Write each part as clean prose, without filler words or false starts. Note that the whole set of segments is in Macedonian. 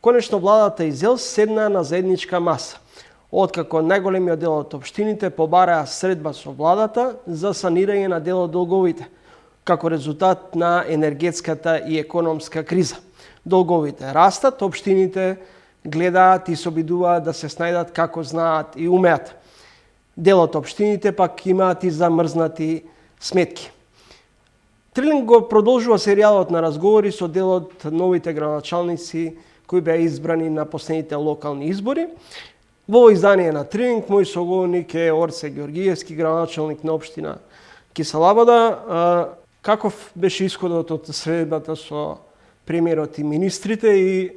Конечно, владата и ЗЕЛС седнаа на заедничка маса, откако најголемиот дел од општините побараа средба со владата за санирање на дел од долговите, како резултат на енергетската и економска криза. Долговите растат, општините гледаат и се обидуваат да се снајдат како знаат и умеат. Дел од општините пак имаат и замрзнати сметки. Трилинг го продолжува серијалот на разговори со дел од новите градоначалници кои беа избрани на последните локални избори. Во ово издание на Трилинг мој соговорник е Орсе Георгиевски, градоначалник на општина Киселабада. Каков беше исходот од средбата со премиерот и министрите и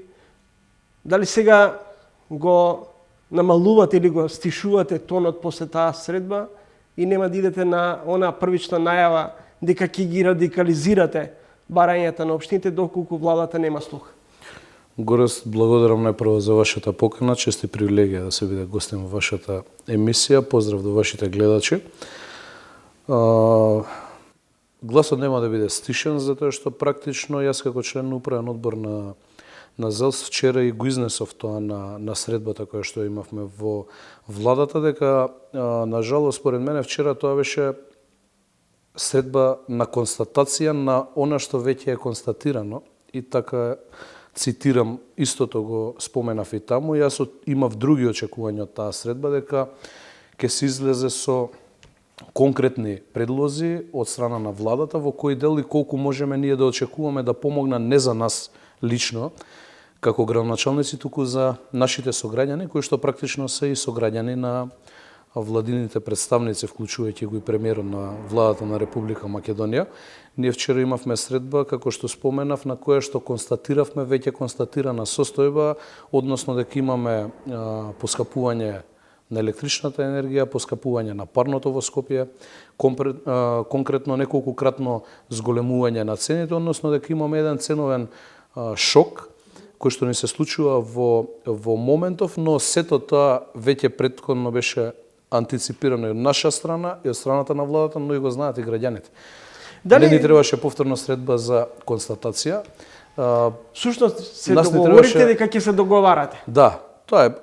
дали сега го намалувате или го стишувате тонот после таа средба и нема да идете на она првична најава дека ќе ги радикализирате барањата на општините доколку владата нема слух? Горест, благодарам најпрво за вашата покана, чест и привилегија да се биде гостин во вашата емисија. Поздрав до вашите гледачи. Гласот нема да биде стишен, затоа што практично јас како член на управен одбор на ЗЕЛС вчера и го изнесов тоа на средбата која што имавме во владата, дека на жалост според мене вчера тоа беше средба на констатација на она што веќе е констатирано и така цитирам, истото го споменав и таму. Јас имав други очекувања од таа средба, дека ќе се излезе со конкретни предлози од страна на владата во кој дел и колку можеме ние да очекуваме да помогна не за нас лично, како градоначалници, туку за нашите сограѓани, кои што практично се и сограѓани на владините представници, вклучувајќи го и премиерот на владата на Република Македонија. Ние вчера имавме средба, како што споменав, на која што констатиравме веќе констатирана состојба, односно дека имаме поскапување на електричната енергија, поскапување на парното во Скопје, конкретно неколкукратно зголемување на цените, односно дека имаме еден ценовен шок кој што ни се случува во моментов, но сето тоа веќе претходно беше антиципирано и од наша страна и од страната на владата, но и го знаат и граѓаните. Не ни требаше повторно средба за констатација. Сушност се договорите дека ќе се договарате. Да, тоа е.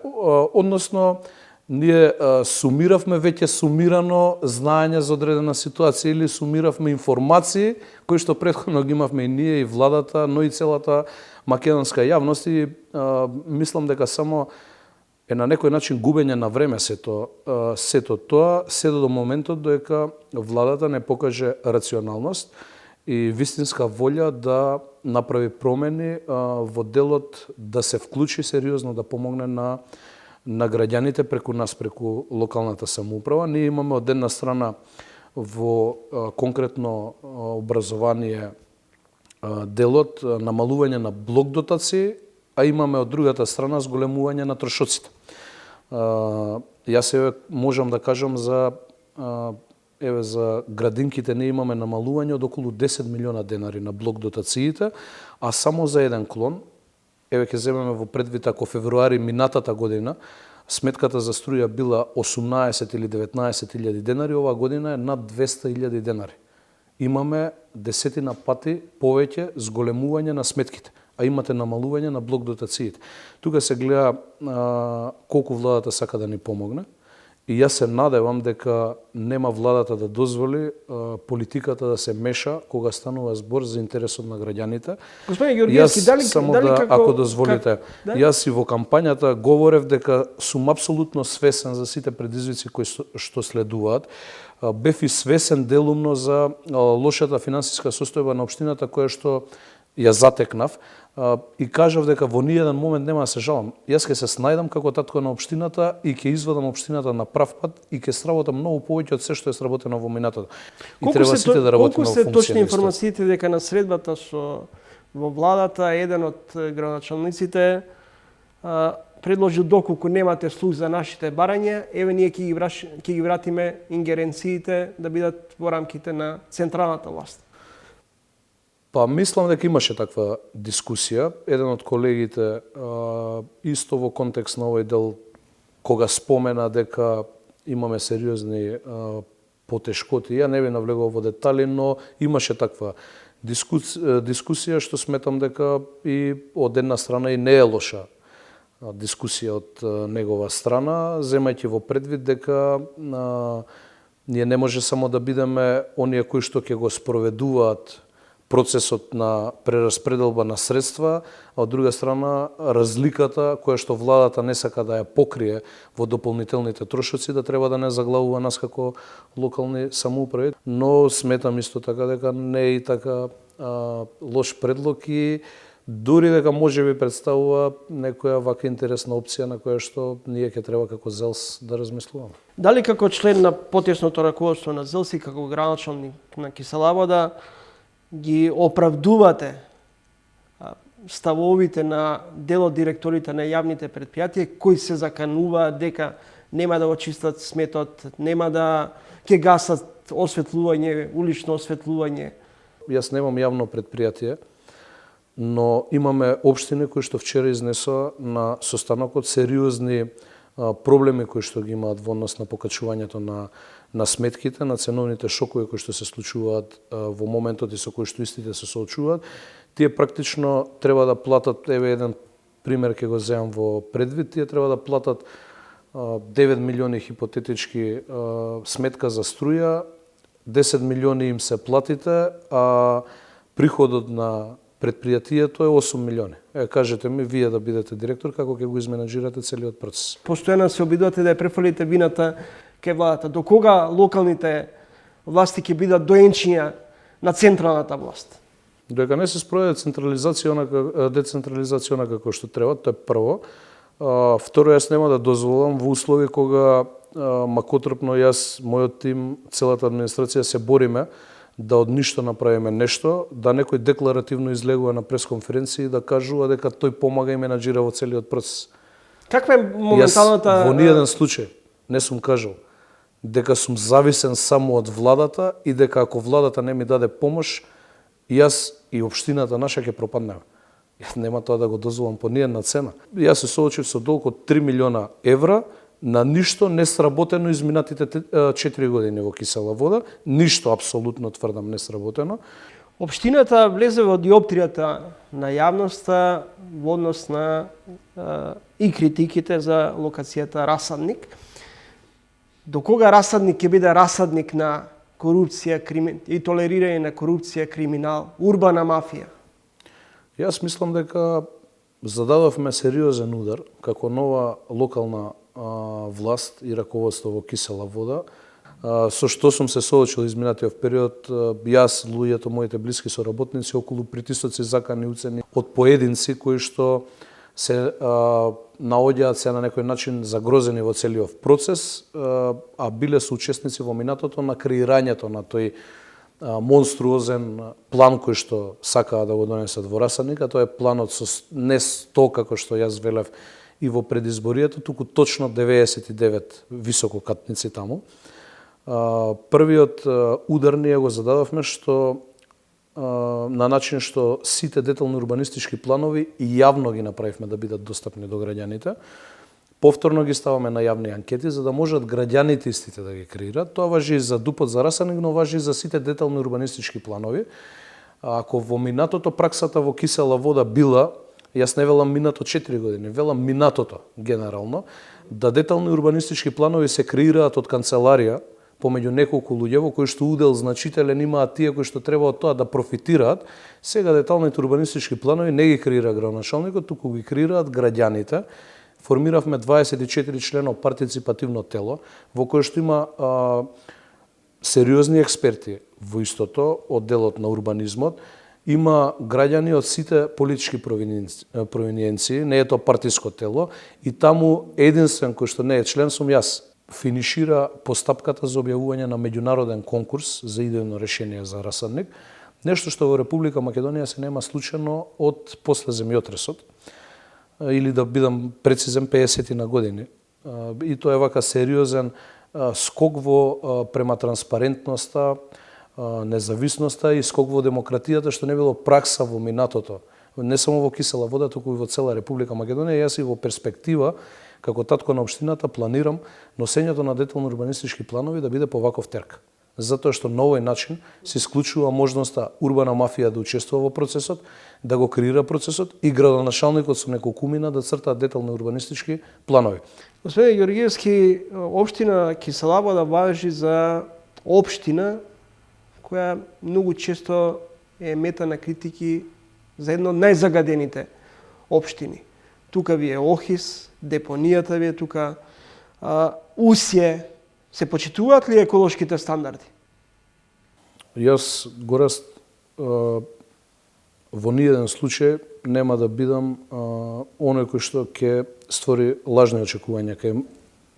Односно, ние сумиравме веќе сумирано знаење за одредена ситуација или сумиравме информации кои што претходно ги имавме и ние и владата, но и целата македонска јавност и мислам дека само е на некој начин губење на време сето тоа, се до моментот додека владата не покаже рационалност и вистинска волја да направи промени во делот да се вклучи сериозно да помогне на граѓаните преку нас, преку локалната самоуправа. Ние имаме од една страна во конкретно образование делот намалување на блок дотации, а имаме од другата страна зголемување на трошоците. Јас можам да кажам за градинките не имаме намалување од околу 10 милиона денари на блок дотациите, а само за еден клон, ќе земеме во предвид ако февруари минатата година сметката за струја била 18 или 19 илјади денари, оваа година е над 200 илјади денари. Имаме десетина пати повеќе зголемување на сметките, а имате намалување на блок дотациите. Тука се гледа колку владата сака да ни помогне и јас се надевам дека нема владата да дозволи политиката да се меша кога станува збор за интересот на граѓаните. Господине Георгиевски, ако дозволите, јас и во кампањата говорев дека сум апсолутно свесен за сите предизвици кои што следуваат. Бев и свесен делумно за лошата финансиска состојба на општината која што ја затекнав и кажав дека во ниеден момент нема да се жалам. Јас ќе се снајдам како татко на општината и ќе извадам општината на прав пат и ќе сработам многу повеќе од се што е сработено во минатото. И треба сите да работиме во функција. Колку се точни информациите дека на средбата во владата еден од градоначалниците предложил доколку немате слух за нашите барања, еве ние ќе ги вратиме ингеренциите да бидат во рамките на централната власт. Па мислам дека имаше таква дискусија. Еден од колегите исто во контекст на овој дел кога спомена дека имаме сериозни потешкоти. Ја не би навлегувал во детали, но имаше таква Дискусија што сметам дека и од една страна и не е лоша дискусија од негова страна, земајќи во предвид дека ние не може само да бидеме оние кои што ќе го спроведуваат процесот на прераспределба на средства, а од друга страна разликата која што владата не сака да ја покрие во дополнителните трошоци, да треба да не заглавува нас како локални самоуправи. Но сметам исто така дека не е и така лош предлог и дури дека може би представува некоја вака интересна опција на која што ние ќе треба како ЗЕЛС да размислуваме. Дали како член на потесното раководство на ЗЕЛС и како градоначалник на Кисела Вода ги оправдувате ставовите на дел од директорите на јавните предпријатија кои се закануваат дека нема да го чистат сметот, нема да ќе гасат осветлување, улично осветлување? Јас немам јавно предпријатие, но имаме општини кои што вчера изнесоа на состанокот сериозни проблеми кои што ги имаат во однос на покачувањето на сметките, на ценовните шокови кои што се случуваат во моментот и со кои што истите се соочуваат. Тие практично треба да платат, еве еден пример ќе го земам во предвид, тие треба да платат 9 милиони хипотетички сметка за струја, 10 милиони им се платите, а приходот на предпријатието е 8 милиони. Кажете ми, вие да бидете директор, како ќе го изменаџирате целиот процес? Постојано се обидувате да ја префалите вината кај владата. До кога локалните власти ќе бидат доенчиња на централната власт? Додека не се спроведе децентрализација како што треба, тоа е прво. Второ, јас нема да дозволам во услови кога макотрпно јас, мојот тим, целата администрација се бориме да од ништо направиме нешто, да некој декларативно излегува на пресконференција и да кажува дека тој помага и менаџира во целиот процес. Каква е моменталната... Јас во ниеден случај не сум кажал дека сум зависен само од владата и дека ако владата не ми даде помош, јас и општината наша ќе пропаднеме. Јас нема тоа да го дозволам по ниедна цена. Јас се соочив со долг од 3 милиона евра на ништо не сработено изминатите 4 години во Кисела Вода. Ништо, апсолутно тврдам, не сработено. Општината влезе во диоптријата на јавноста во однос на и критиките за локацијата Расадник. До кога Расадник ќе биде расадник на корупција и толерирање на корупција, криминал, урбана мафија? Јас мислам дека зададовме сериозен удар како нова локална власт и раководство во Кисела Вода, со што сум се соочил изминатиот период, јас, луѓето, моите блиски соработници, околу притисоци, закани, уцени од поединци кои што се наоѓаат се на некој начин загрозени во целиот процес, а биле соучесници во минатото на креирањето на тој монструозен план кој што сакаа да го донесат во Расадник, а тоа е планот со не 100 како што јас велев и во предизборието, туку точно 99 висококатници таму. Првиот удар ние го зададовме што на начин што сите детални урбанистички планови и јавно ги направивме да бидат достапни до граѓаните. Повторно ги ставаме на јавни анкети за да можат граѓаните истите да ги креираат. Тоа важи и за ДУП-от за Расадник, но важи и за сите детални урбанистички планови. Ако во минатото праксата во Кисела Вода била, јас не велам минато 4 години, велам минатото генерално, да детални урбанистички планови се креираат од канцеларија помеѓу неколку луѓе во кои што удел значителен имаат тие кои што треба од тоа да профитираат, сега деталните урбанистички планови не ги креира градоначалникот, туку ги креираат граѓаните. Формиравме 24 члено партиципативно тело, во кое што има сериозни експерти во истото, од делот на урбанизмот, има граѓани од сите политички провиниенции, не е тоа партиско тело, и таму единствен кој што не е член сум јас. Финишира постапката за објавување на меѓународен конкурс за идејно решение за Расадник, нешто што во Република Македонија се нема случено од после земјотресот, или да бидам прецизен 50 на години. И тоа е вака сериозен скок во према транспарентноста, независноста и скок во демократијата што не било пракса во минатото. Не само во Кисела Вода, туку и во цела Република Македонија. Јас и во перспектива како татко на општината планирам носењето на детални урбанистички планови да биде по ваков терк. затоа што на овој начин се исклучува можноста урбана мафија да учествува во процесот, да го креира процесот и градоначалникот со неколкумина да цртаат детални урбанистички планови. Господине Георгиевски, општина Киселабода важи за општина која многу често е мета на критики за едно од најзагадените општини. Тука ви е Охис, депонијата ви е тука, Усје. Се почитуваат ли еколошките стандарди? Јас, Гораст, во ниеден случај нема да бидам оној кој што ќе створи лажни очекувања кај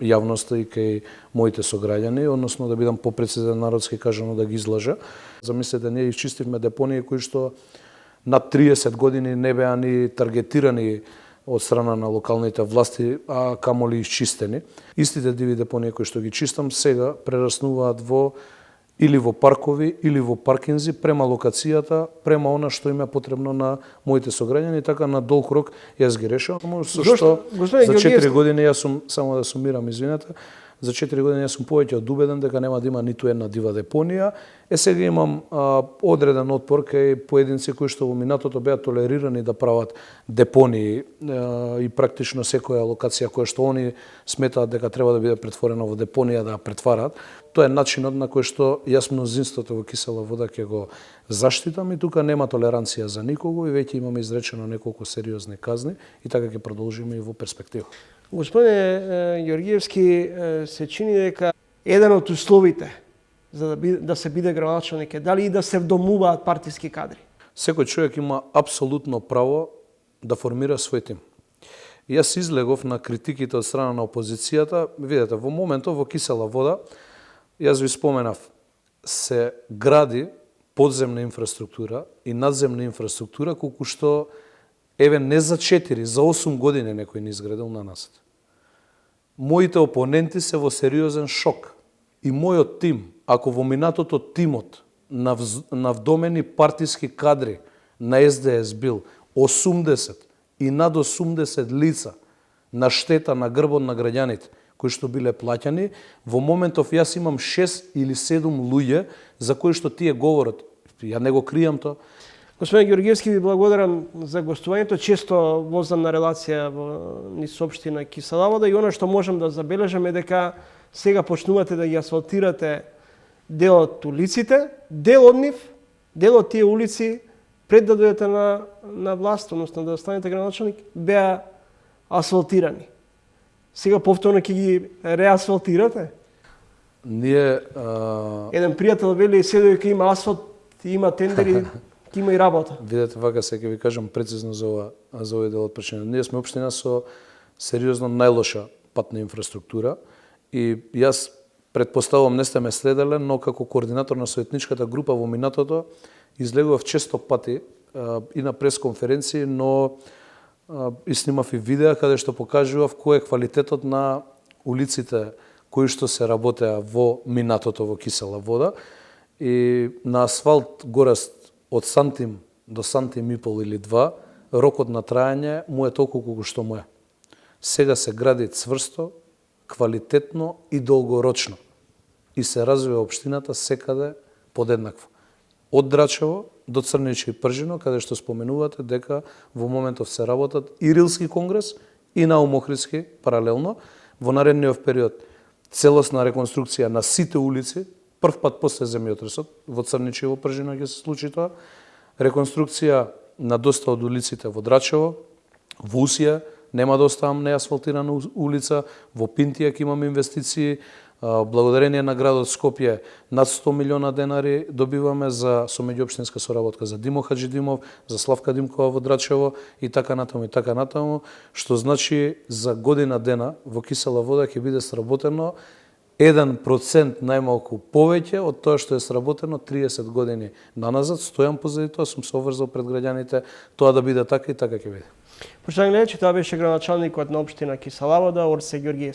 јавноста и кај моите сограѓани, односно да бидам попрецизен народски кажано да ги излажа. Замислете, ние изчистивме депонии кои што над 30 години не беа ни таргетирани од страна на локалните власти, а камоли изчистени. Истите диви депонии кои што ги чистам сега прераснуваат во или во паркови, или во паркинзи, према локацијата, према она што им е потребно на моите сограѓани, така на долг рок јас ги решавам. Со што за 4 години јас сум, само да сумирам, извинете, за 4 години јас сум повеќе од убеден дека нема да има ниту една дива депонија. Сега имам одреден отпор кај поединци кои што во минатото беа толерирани да прават депонии и практично секоја локација која што они сметаат дека треба да биде претворена во депонија да ја претварат. Тоа е начинот на кој што јас мнозинството во Кисела вода ќе го заштитам и тука нема толеранција за никого и веќе имаме изречено неколку сериозни казни и така ќе продолжиме и во перспектива. Господине Георгиевски, се чини дека еден од условите за да се биде градоначалник е дали и да се вдомуваат партиски кадри. Секој човек има апсолутно право да формира свој тим. Јас излегов на критиките од страна на опозицијата. Видете, во моментот во Кисела вода, јас ви споменав, се гради подземна инфраструктура и надземна инфраструктура колку што еве не за 4, за 8 години некој не изградил на нас. Моите опоненти се во сериозен шок. И мојот тим, ако во минатото тимот на вдомени партиски кадри на СДС бил 80 и над 80 лица на штета на грбот на граѓаните, кои што биле плаќани, во моментов јас имам 6 или 7 луѓе за кои што тие говорат. Ја не го кријам тоа. Господин Георгиевски, ви благодарам за гостувањето. Често возам на релација низ општина Кисела вода и она што можам да забележам е дека сега почнувате да ги асфалтирате дел од улиците, дел од тие улици пред да дојдете на власт, односно да станете градоначалник, беа асфалтирани. Сега повторно ќе ги реасфалтирате? Ние еден пријател вели се дека има асфалт, има тендери, има и работа. Видете, вака се ќе ви кажам прецизно за овој дел од причина. Ние сме општина со сериозно најлоша патна инфраструктура и јас предпоставувам не сте ме следеле, но како координатор на советничката група во минатото излегував често пати и на пресконференции, но и снимав и видеа каде што покажував кој е квалитетот на улиците кои што се работеа во минатото во Кисела вода и на асфалт Гораст од сантим до сантим и пол или 2, рокот на трајање му е толку колку што му е. Сега се гради цврсто, квалитетно и долгорочно. И се развива општината секаде подеднакво. Од Драчево до Црничи и Пржино, каде што споменувате дека во моментов се работат и Рилски конгрес и Наум Охридски паралелно. Во наредниот период целосна реконструкција на сите улици, прв пат после земјотресот, во Црничи и во Пржино ќе се случи тоа. Реконструкција на доста од улиците во Драчево, во Усија, нема да оставам неасфалтирана улица, во Пинтија ќе имаме инвестиции, благодарение на градот Скопје над 100 милиона денари добиваме за со меѓуопштинска соработка за Димо Хаџидимов, за Славка Димкова во Драчево и така натаму, што значи за година дена во Кисела вода ќе биде сработено 1% најмалку повеќе од тоа што е сработено 30 години наназад. Стојам позади тоа, сум се обврзал пред граѓаните тоа да биде така и така ќе биде. Поштовани гледачи, тоа беше градоначалникот на општина Кисела вода Орсе Георгиевски.